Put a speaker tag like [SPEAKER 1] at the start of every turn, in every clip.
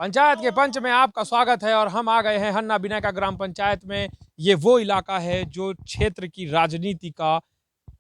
[SPEAKER 1] पंचायत के पंच में आपका स्वागत है और हम आ गए हैं हन्ना बिनाका ग्राम पंचायत में। ये वो इलाका है जो क्षेत्र की राजनीति का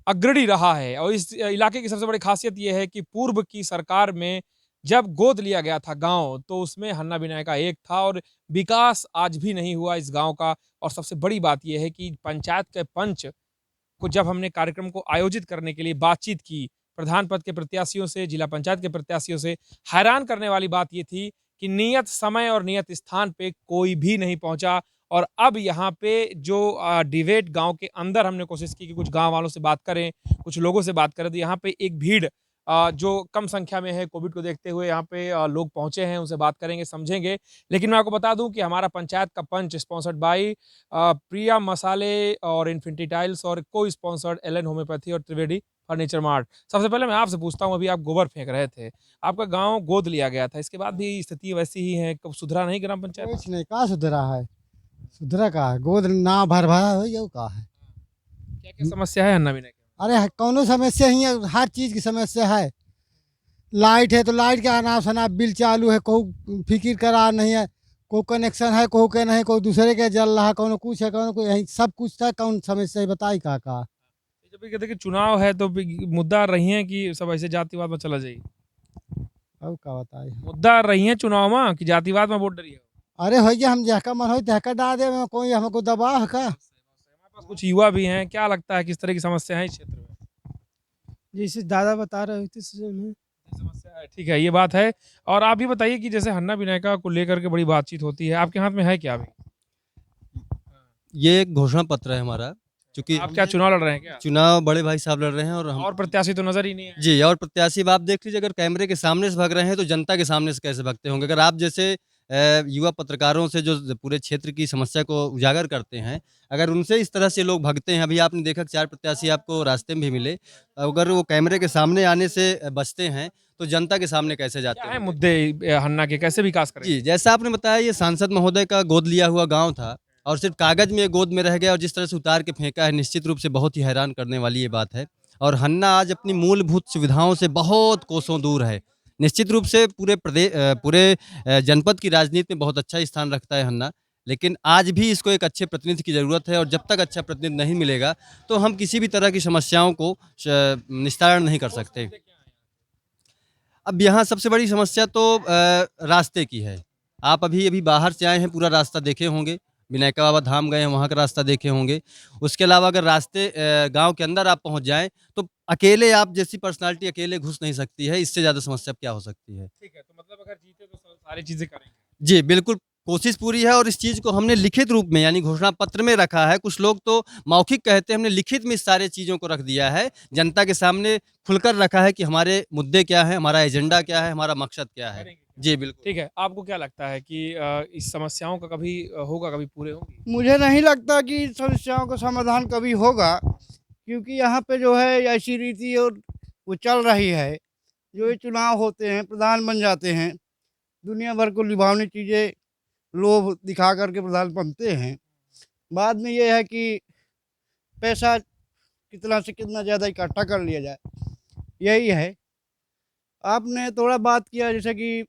[SPEAKER 1] अग्रणी रहा है और इस इलाके की सबसे बड़ी खासियत ये है कि पूर्व की सरकार में जब गोद लिया गया था गांव तो उसमें हन्ना बिनाका एक था और विकास आज भी नहीं हुआ इस गांव का। और सबसे बड़ी बात यह है कि पंचायत के पंच को जब हमने कार्यक्रम को आयोजित करने के लिए बातचीत की प्रधान पद के प्रत्याशियों से, जिला पंचायत के प्रत्याशियों से, हैरान करने वाली बात ये थी कि नियत समय और नियत स्थान पे कोई भी नहीं पहुंचा। और अब यहाँ पे जो डिबेट गांव के अंदर हमने कोशिश की कि कुछ गांव वालों से बात करें, कुछ लोगों से बात करें, तो यहाँ पे एक भीड़ जो कम संख्या में है कोविड को देखते हुए यहाँ पे लोग पहुंचे हैं, उनसे बात करेंगे, समझेंगे। लेकिन मैं आपको बता दूं कि हमारा पंचायत का पंच स्पॉन्सर्ड बाई प्रिया मसाले और इन्फिनिटी टाइल्स और को स्पॉन्सर्ड एलन होम्योपैथी और त्रिवेदी फर्नीचर मार्ट। सबसे पहले मैं आपसे पूछता हूँ, अभी आप गोबर फेंक रहे थे, आपका गांव गोद लिया गया था, इसके बाद भी स्थिति वैसी ही है, कब सुधरा नहीं ग्राम पंचायत?
[SPEAKER 2] कुछ नहीं, का सुधरा है? सुधरा का है? गोद ना भर भरा हो ये का है?
[SPEAKER 1] क्या क्या समस्या है अन्ना बिना के?
[SPEAKER 2] अरे कौनो समस्या ही है, हर चीज की समस्या है। लाइट है तो लाइट का अनाप शनाप बिल चालू है, कोई फिक्र करा नहीं है, कोई कनेक्शन है कोई के नहीं, कोई दूसरे के जल रहा है, कौनो कुछ है कौनो कोई यही सब कुछ था। कौन समस्या है बताई का?
[SPEAKER 1] जब भी कहते कि चुनाव है तो मुद्दा रही है कि सब ऐसे जातिवाद में चला जाए?
[SPEAKER 2] अब का बताई?
[SPEAKER 1] मुद्दा रही है चुनाव में कि जातिवाद में वोट डरी है?
[SPEAKER 2] अरे हो गया, हम जहका मन हो तहका डाल दे, कोई हमको दबाव है का?
[SPEAKER 1] हमारे पास कुछ युवा भी हैं, क्या लगता है किस तरह की समस्या है इस क्षेत्र में?
[SPEAKER 2] जैसे दादा बता रहे थे
[SPEAKER 1] समस्या है, ठीक है, ये बात है। और आप भी बताइए कि जैसे हन्ना विनायका को लेकर के बड़ी बातचीत होती है, आपके हाथ में है क्या अभी?
[SPEAKER 3] ये एक घोषणा पत्र है हमारा, चूँकि
[SPEAKER 1] आप क्या चुनाव लड़ रहे हैं क्या?
[SPEAKER 3] चुनाव बड़े भाई साहब लड़ रहे हैं और हम
[SPEAKER 1] और प्रत्याशी तो नजर ही नहीं है।
[SPEAKER 3] जी, और प्रत्याशी अब आप देख लीजिए, अगर कैमरे के सामने से भाग रहे हैं तो जनता के सामने से कैसे भागते होंगे? अगर आप जैसे युवा पत्रकारों से जो पूरे क्षेत्र की समस्या को उजागर करते हैं, अगर उनसे इस तरह से लोग भागते हैं, अभी आपने देखा कि 4 प्रत्याशी आपको रास्ते में भी मिले, अगर वो कैमरे के सामने आने से बचते हैं, तो जनता के सामने कैसे जाते
[SPEAKER 1] क्या है
[SPEAKER 3] होंगे?
[SPEAKER 1] मुद्दे हन्ना के, कैसे विकास करेंगे?
[SPEAKER 3] जी, जैसा आपने बताया, ये सांसद महोदय का गोद लिया हुआ गाँव था और सिर्फ़ कागज़ में ये गोद में रह गया और जिस तरह से उतार के फेंका है, निश्चित रूप से बहुत ही हैरान करने वाली ये बात है। और हन्ना आज अपनी मूलभूत सुविधाओं से बहुत कोसों दूर है। निश्चित रूप से पूरे जनपद की राजनीति में बहुत अच्छा स्थान रखता है हन्ना, लेकिन आज भी इसको एक अच्छे प्रतिनिधि की ज़रूरत है और जब तक अच्छा प्रतिनिधि नहीं मिलेगा, तो हम किसी भी तरह की समस्याओं को निस्तारण नहीं कर सकते। अब यहाँ सबसे बड़ी समस्या तो रास्ते की है। आप अभी-अभी बाहर से आए हैं, पूरा रास्ता देखे होंगे। विनायका बाबा धाम गए हैं, वहाँ का रास्ता देखे होंगे। उसके अलावा अगर रास्ते गाँव के अंदर आप पहुँच जाएँ, तो अकेले आप जैसी पर्सनैलिटी अकेले घुस नहीं सकती है। इससे ज़्यादा समस्या अब क्या हो सकती है?
[SPEAKER 1] ठीक है, तो मतलब अगर जीते तो सारी चीजें करेंगे।
[SPEAKER 3] जी, बिल्कुल, कोशिश पूरी है और इस चीज़ को हमने लिखित रूप में यानी घोषणा पत्र में रखा है। कुछ लोग तो मौखिक कहते हैं, हमने लिखित में इस सारी चीज़ों को रख दिया है। जनता के सामने खुलकर रखा है कि हमारे मुद्दे क्या हैं, हमारा एजेंडा क्या है, हमारा मकसद क्या है।
[SPEAKER 1] करेंगे।
[SPEAKER 3] जी, बिल्कुल।
[SPEAKER 1] ठीक है, आपको क्या लगता है कि इस समस्याओं का कभी होगा, कभी पूरे होंगी?
[SPEAKER 4] मुझे नहीं लगता कि समस्याओं का समाधान कभी होगा, क्योंकि यहाँ पे जो है ऐसी रीति और वो चल रही है। जो ये चुनाव होते हैं, प्रधान बन जाते हैं, दुनिया भर को लुभावनी चीज़ें लोभ दिखा कर के प्रधान बनते हैं। बाद में ये है कि पैसा कितना से कितना ज़्यादा इकट्ठा कर लिया जाए, यही है। आपने थोड़ा बात किया जैसे कि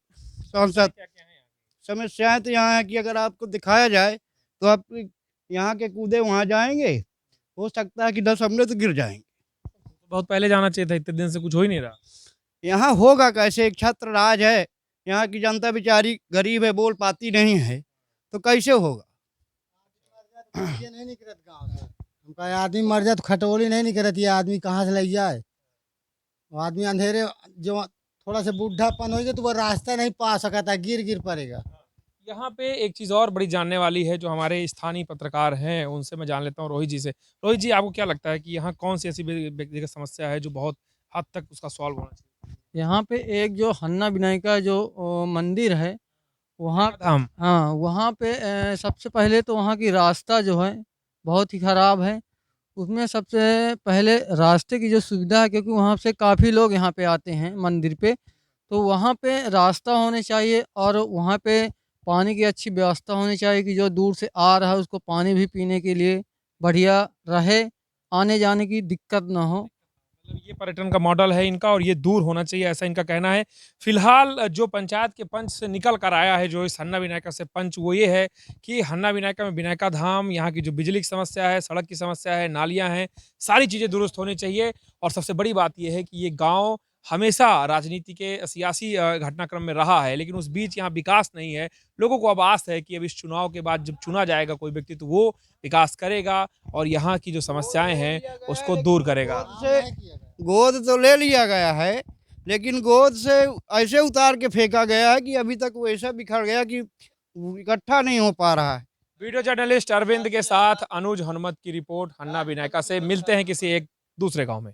[SPEAKER 4] सांसद,
[SPEAKER 1] क्या-क्या है?
[SPEAKER 4] समस्याएँ तो यहाँ है कि अगर आपको दिखाया जाए, तो आप यहाँ के कूदे वहाँ जाएँगे, हो सकता है कि 10 हमले तो गिर जाएँगे।
[SPEAKER 1] बहुत पहले जाना चाहिए था, इतने दिन से कुछ हो ही नहीं रहा।
[SPEAKER 4] यहाँ होगा कैसे? एक छत्र राज है, यहाँ की जनता बेचारी गरीब है, बोल पाती नहीं है, तो कैसे होगा?
[SPEAKER 2] ये नहीं निकलत गाँव से। हमका आदमी मर जाए तो खटोली नहीं निकलत, ये आदमी कहाँ से ले जाए? वो आदमी अंधेरे जो थोड़ा सा बूढ़ापन हो गया तो वो रास्ता नहीं पा सकता, गिर पड़ेगा।
[SPEAKER 1] यहाँ पे एक चीज़ और बड़ी जानने वाली है, जो हमारे स्थानीय पत्रकार हैं, उनसे मैं जान लेता हूँ रोहित जी से। रोहित जी, आपको क्या लगता है कि यहाँ कौन-सी ऐसी व्यक्तिगत समस्या है, जो बहुत हद तक उसका सॉल्व होना चाहिए?
[SPEAKER 5] यहाँ पे एक जो हन्ना विनायका जो मंदिर है, वहाँ
[SPEAKER 1] धाम।
[SPEAKER 5] हाँ, वहाँ पे सबसे पहले तो वहाँ की रास्ता जो है बहुत ही ख़राब है। उसमें सबसे पहले रास्ते की जो सुविधा है, क्योंकि वहाँ से काफ़ी लोग यहाँ पे आते हैं मंदिर पे, तो वहाँ पे रास्ता होने चाहिए और वहाँ पे पानी की अच्छी व्यवस्था होनी चाहिए कि जो दूर से आ रहा है उसको पानी भी पीने के लिए बढ़िया रहे, आने-जाने की दिक्कत ना हो।
[SPEAKER 1] ये पर्यटन का मॉडल है इनका और ये दूर होना चाहिए, ऐसा इनका कहना है। फिलहाल जो पंचायत के पंच से निकल कर आया है, जो इस हन्ना विनायका से पंच, वो ये है कि हन्ना विनायका में विनायका धाम, यहाँ की जो बिजली की समस्या है, सड़क की समस्या है, नालियाँ हैं, सारी चीज़ें दुरुस्त होनी चाहिए। और सबसे बड़ी बात ये है कि ये गाँव हमेशा राजनीति के सियासी घटनाक्रम में रहा है, लेकिन उस बीच यहाँ विकास नहीं है। लोगों को अब आस है कि अब इस चुनाव के बाद जब चुना जाएगा कोई व्यक्ति, तो वो विकास करेगा और यहाँ की जो समस्याएं हैं उसको दूर करेगा।
[SPEAKER 4] गोद तो ले लिया गया है, लेकिन गोद से ऐसे उतार के फेंका गया है कि अभी तक वो ऐसा बिखर गया कि इकट्ठा नहीं हो पा रहा है।
[SPEAKER 1] वीडियो जर्नलिस्ट अरविंद के साथ अनुज हनुमत की रिपोर्ट हन्ना विनायका से। मिलते हैं किसी एक दूसरे गांव में।